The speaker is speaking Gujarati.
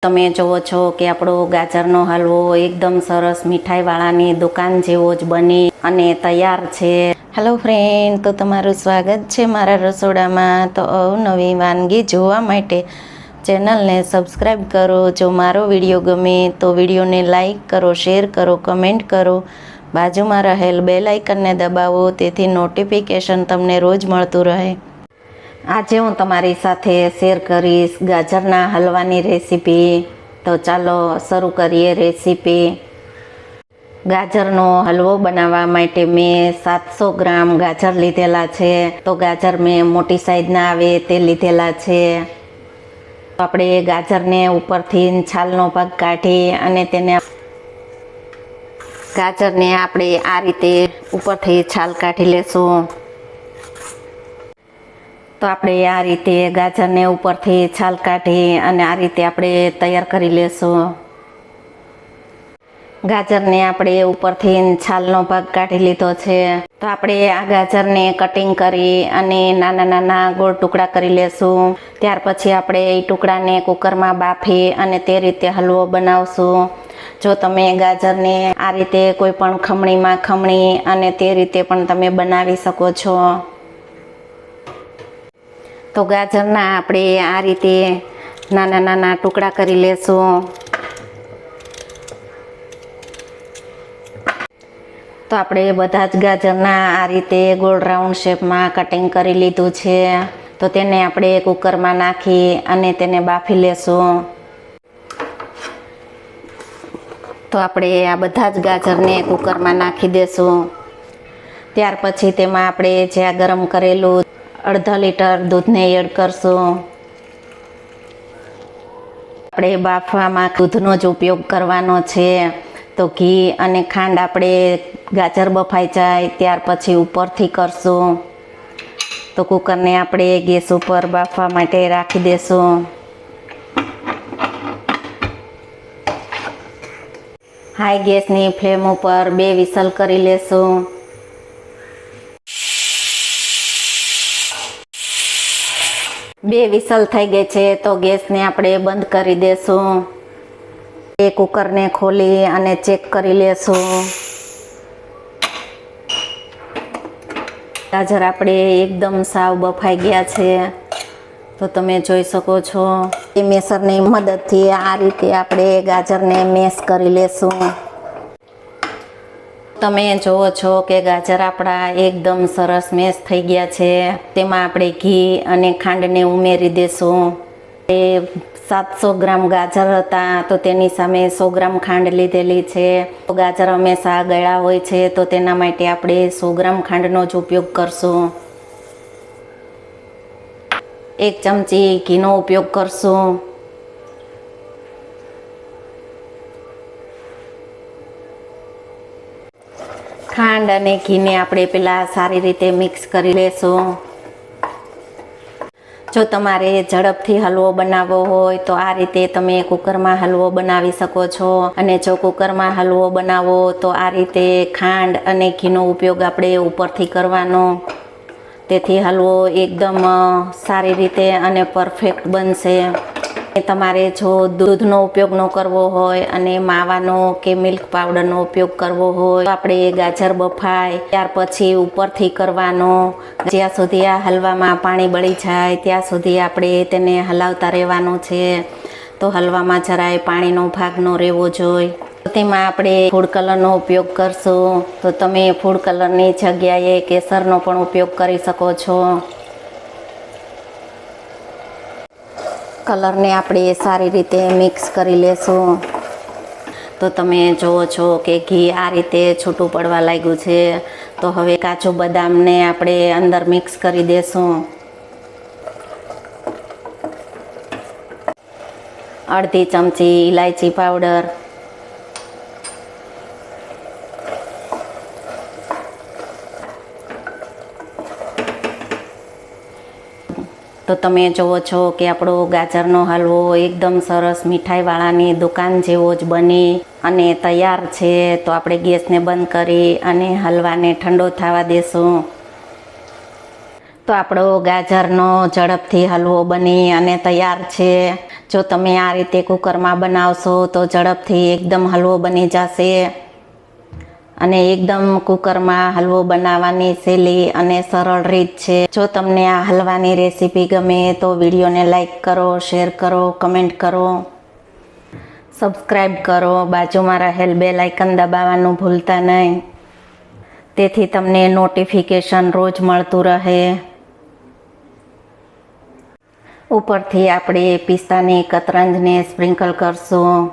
તમે જુઓ છો કે આપણો ગાજરનો હલવો એકદમ સરસ મીઠાઈવાળાની દુકાન જેવો જ બની અને તૈયાર છે। હેલો ફ્રેન્ડ, તો તમારું સ્વાગત છે મારા રસોડામાં। તો અવનવી વાનગી જોવા માટે ચેનલને સબસ્ક્રાઈબ કરો। જો મારો વિડીયો ગમે તો વિડીયોને લાઈક કરો, શેર કરો, કમેન્ટ કરો। બાજુમાં રહેલ બેલ આઇકનને દબાવો તેથી નોટિફિકેશન તમને રોજ મળતું રહે। આજે હું તમારી સાથે શેર કરીશ ગાજરના હલવાની રેસીપી। તો ચાલો શરૂ કરીએ રેસીપી। ગાજરનો હલવો બનાવવા માટે મેં 700 ગ્રામ ગાજર લીધેલા છે। તો ગાજર મેં મોટી સાઈઝના આવે તે લીધેલા છે। તો આપણે ગાજરને ઉપરથી છાલનો ભાગ કાઢી અને ગાજરને આપણે આ રીતે ઉપરથી છાલ કાઢી લેશું। તો આપણે આ રીતે ગાજરને ઉપરથી છાલ કાઢી અને આ રીતે આપણે તૈયાર કરી લેશું। ગાજરને આપણે ઉપરથી છાલનો ભાગ કાઢી લીધો છે। તો આપણે આ ગાજરને કટિંગ કરી અને નાના નાના ગોળ ટુકડા કરી લેશું। ત્યાર પછી આપણે એ ટુકડાને કુકરમાં બાફી અને તે રીતે હલવો બનાવશું। જો તમે ગાજરને આ રીતે કોઈ પણ ખમણીમાં ખમણી અને તે રીતે પણ તમે બનાવી શકો છો। તો ગાજરના આપણે આ રીતે નાના નાના ટુકડા કરી લેશું। તો આપણે બધા જ ગાજરના આ રીતે ગોળ રાઉન્ડ શેપમાં કટિંગ કરી લીધું છે। તો તેને આપણે કુકરમાં નાખી અને તેને બાફી લેશું। તો આપણે આ બધા જ ગાજરને કુકરમાં નાખી દેશું। ત્યાર પછી તેમાં આપણે જ્યાં ગરમ કરેલું અડધા લીટર દૂધને એડ કરશું। આપણે બાફવામાં દૂધનો જ ઉપયોગ કરવાનો છે। તો ઘી અને ખાંડ આપણે ગાજર બફાઈ જાય ત્યાર પછી ઉપરથી કરશું। તો કુકરને આપણે ગેસ ઉપર બાફવા માટે રાખી દેશું। હાઈ ગેસની ફ્લેમ ઉપર 2 વિસલ કરી લેશું। બે વિસલ થઈ ગઈ છે તો ગેસને આપણે બંધ કરી દેશું। એ કુકરને ખોલી અને ચેક કરી લેશું। ગાજર આપણે એકદમ સાવ બફાઈ ગયા છે। તો તમે જોઈ શકો છો એ મેસરની મદદથી આ રીતે આપણે ગાજરને મેશ કરી લેશું। તમે જુઓ છો કે ગાજર આપણા એકદમ સરસ મેશ થઈ ગયા છે। તેમાં આપણે ઘી અને ખાંડને ઉમેરી દેશું। એ 700 ગ્રામ ગાજર હતા તો તેની સામે 100 ગ્રામ ખાંડ લીધેલી છે। તો ગાજર હંમેશા ગળ્યા હોય છે તો તેના માટે આપણે 100 ગ્રામ ખાંડનો જ ઉપયોગ કરશું। 1 ચમચી ઘીનો ઉપયોગ કરશું। ખાંડ અને ઘીને આપણે પહેલાં સારી રીતે મિક્સ કરી લેશું। જો તમારે ઝડપથી હલવો બનાવવો હોય તો આ રીતે તમે કુકરમાં હલવો બનાવી શકો છો। અને જો કુકરમાં હલવો બનાવો તો આ રીતે ખાંડ અને ઘીનો ઉપયોગ આપણે ઉપરથી કરવાનો। તેથી હલવો એકદમ સારી રીતે અને પરફેક્ટ બનશે। તમારે જો દૂધનો ઉપયોગ ન કરવો હોય અને માવાનો કે મિલ્ક પાવડરનો ઉપયોગ કરવો હોય તો આપણે ગાજર બફાય ત્યાર પછી ઉપરથી કરવાનો। જ્યાં સુધી આ હલવામાં પાણી બળી જાય ત્યાં સુધી આપણે તેને હલાવતા રહેવાનું છે। તો હલવામાં જરાય પાણીનો ભાગ ન રહેવો જોઈએ। તેમાં આપણે ફૂડ કલરનો ઉપયોગ કરશું। તો તમે ફૂડ કલરની જગ્યાએ કેસરનો પણ ઉપયોગ કરી શકો છો। કલરને આપણે સારી રીતે મિક્સ કરી લેશું। તો તમે જુઓ છો કે ઘી આ રીતે છૂટું પડવા લાગ્યું છે। તો હવે કાજુ બદામને આપણે અંદર મિક્સ કરી દેશું। અડધી ચમચી ઇલાયચી પાવડર, તો તમે જુઓ છો કે આપણો ગાજરનો હલવો એકદમ સરસ મીઠાઈવાળાની દુકાન જેવો જ બની અને તૈયાર છે। તો આપણે ગેસને બંધ કરી અને હલવાને ઠંડો થવા દેશું। તો આપણો ગાજરનો ઝડપથી હલવો બની અને તૈયાર છે. જો તમે આ રીતે કુકરમાં બનાવશો તો ઝડપથી એકદમ હલવો બની જશે. અને એકદમ કુકરમાં હલવો બનાવવાની સહેલી અને સરળ રીત છે. જો તમને આ હલવાની રેસીપી ગમે તો વિડીયોને લાઈક કરો, શેર કરો, કમેન્ટ કરો, સબસ્ક્રાઈબ કરો. બાજુમાં રહેલ બેલ આઇકન દબાવવાનું ભૂલતા નહીં, તેથી તમને નોટિફિકેશન રોજ મળતું રહે. ઉપરથી આપણે પિસ્તાની કતરંજને સ્પ્રિંકલ કરશું.